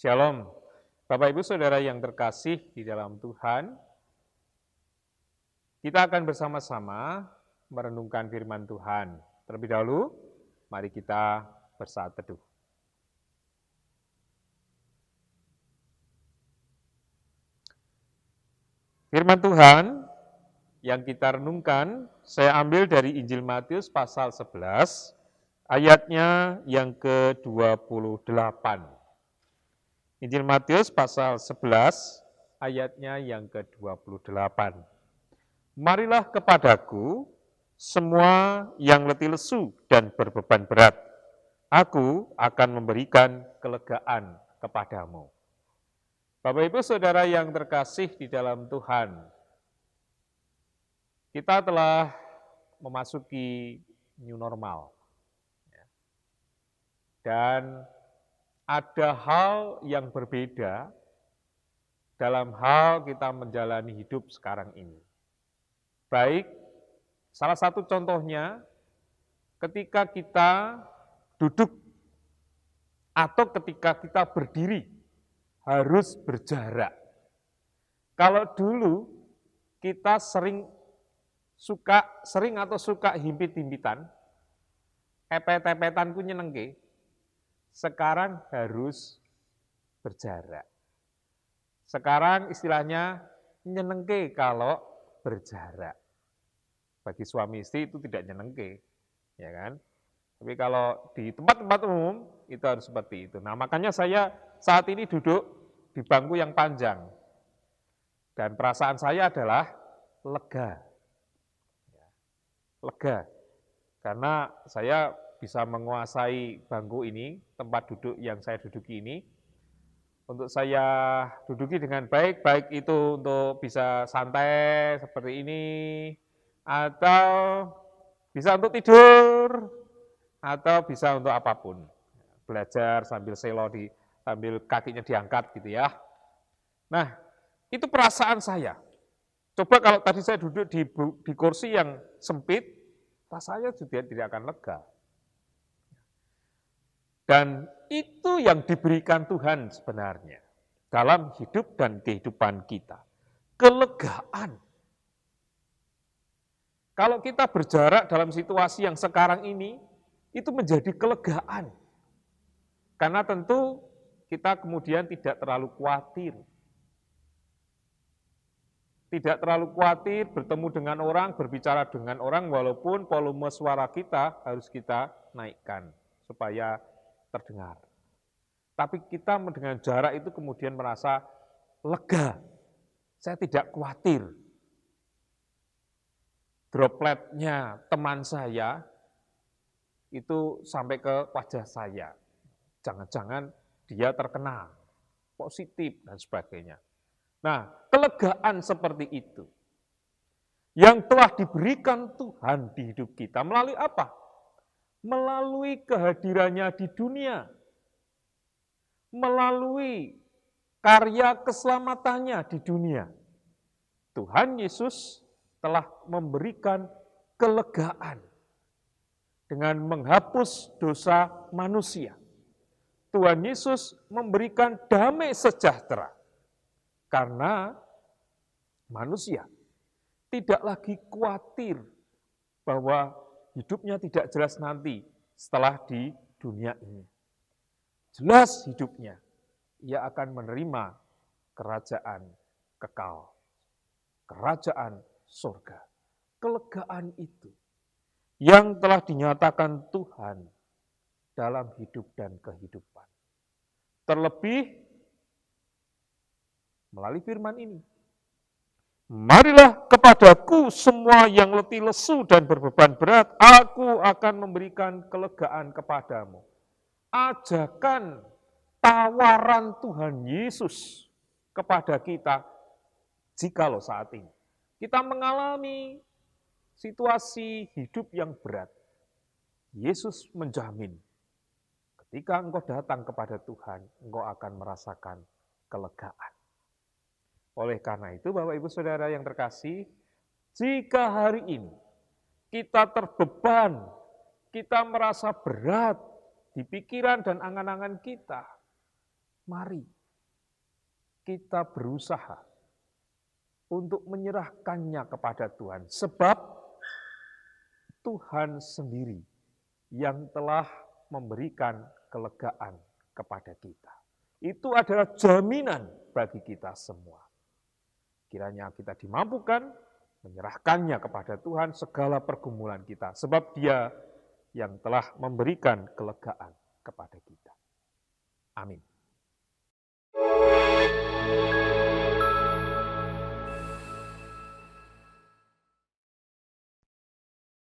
Shalom, Bapak Ibu Saudara yang terkasih di dalam Tuhan. Kita akan bersama-sama merenungkan firman Tuhan. Terlebih dahulu, mari kita bersaat teduh. Firman Tuhan yang kita renungkan, saya ambil dari Injil Matius pasal 11, ayatnya yang ke-28. Injil Matius pasal 11, ayatnya yang ke-28. Marilah kepadaku semua yang letih lesu dan berbeban berat, aku akan memberikan kelegaan kepadamu. Bapak Ibu Saudara yang terkasih di dalam Tuhan, kita telah memasuki new normal. Dan ada hal yang berbeda dalam hal kita menjalani hidup sekarang ini. Baik, salah satu contohnya ketika kita duduk atau ketika kita berdiri harus berjarak. Kalau dulu kita sering suka himpit-himpitan, epet-epetanku nyenengke, sekarang harus berjarak. Sekarang istilahnya nyenengke kalau berjarak. Bagi suami istri itu tidak nyenengke, ya kan? Tapi kalau di tempat-tempat umum itu harus seperti itu. Nah, makanya saya saat ini duduk di bangku yang panjang. Dan perasaan saya adalah lega. Lega. Karena saya bisa menguasai bangku ini, tempat duduk yang saya duduki ini, untuk saya duduki dengan baik, baik itu untuk bisa santai seperti ini, atau bisa untuk tidur, atau bisa untuk apapun. Belajar sambil sambil kakinya diangkat gitu ya. Nah, itu perasaan saya. Coba kalau tadi saya duduk di kursi yang sempit, rasanya juga tidak akan lega. Dan itu yang diberikan Tuhan sebenarnya dalam hidup dan kehidupan kita. Kelegaan. Kalau kita berjarak dalam situasi yang sekarang ini, itu menjadi kelegaan. Karena tentu kita kemudian tidak terlalu khawatir. Tidak terlalu khawatir bertemu dengan orang, berbicara dengan orang, walaupun volume suara kita harus kita naikkan supaya terdengar. Tapi kita dengan jarak itu kemudian merasa lega. Saya tidak khawatir. Dropletnya teman saya itu sampai ke wajah saya. Jangan-jangan dia terkena positif dan sebagainya. Nah, kelegaan seperti itu yang telah diberikan Tuhan di hidup kita melalui apa? Melalui kehadirannya di dunia, melalui karya keselamatannya di dunia. Tuhan Yesus telah memberikan kelegaan dengan menghapus dosa manusia. Tuhan Yesus memberikan damai sejahtera karena manusia tidak lagi khawatir bahwa hidupnya tidak jelas nanti setelah di dunia ini. Jelas hidupnya, ia akan menerima kerajaan kekal, kerajaan surga. Kelegaan itu yang telah dinyatakan Tuhan dalam hidup dan kehidupan. Terlebih melalui firman ini. Marilah kepadaku semua yang letih lesu dan berbeban berat, aku akan memberikan kelegaan kepadamu. Ajakan tawaran Tuhan Yesus kepada kita, jikalau saat ini kita mengalami situasi hidup yang berat. Yesus menjamin, ketika engkau datang kepada Tuhan, engkau akan merasakan kelegaan. Oleh karena itu, Bapak Ibu Saudara yang terkasih, jika hari ini kita terbeban, kita merasa berat di pikiran dan angan-angan kita, Mari kita berusaha untuk menyerahkannya kepada Tuhan. Sebab Tuhan sendiri yang telah memberikan kelegaan kepada kita. Itu adalah jaminan bagi kita semua. Kiranya kita dimampukan menyerahkannya kepada Tuhan segala pergumulan kita. Sebab Dia yang telah memberikan kelegaan kepada kita. Amin.